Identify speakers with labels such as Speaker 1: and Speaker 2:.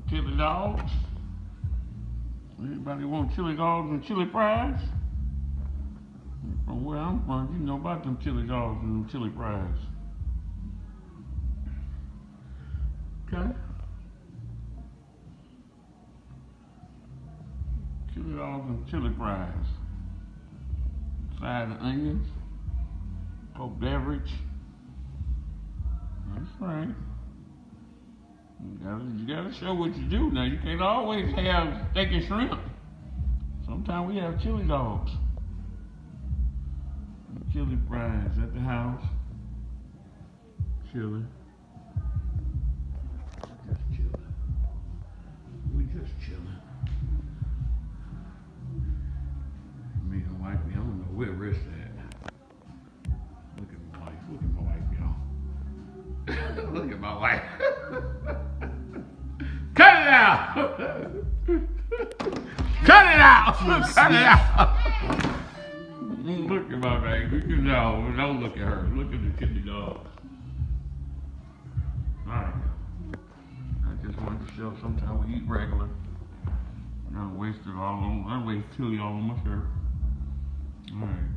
Speaker 1: Chili dogs. Anybody want chili dogs and chili fries? From where I'm from, you know about them chili dogs and them chili fries. Okay? Chili dogs and chili fries. Side of onions. Coke beverage. That's right. You gotta show what you do now. You can't always have steak and shrimp. Sometimes we have chili dogs. Chili fries at the house. Chili. Just chilling. We just chilling. Me and wifey, I don't know where Rich at. Look at my wife. Look at my wife, y'all. Look at my wife. Cut it out! Cut it out! Cut it out! Look at my baby. No, don't look at her. Look at the chili dog. Alright. I just wanted to show sometimes we eat regular. I wasted all on I wasted chili all on my shirt. Alright.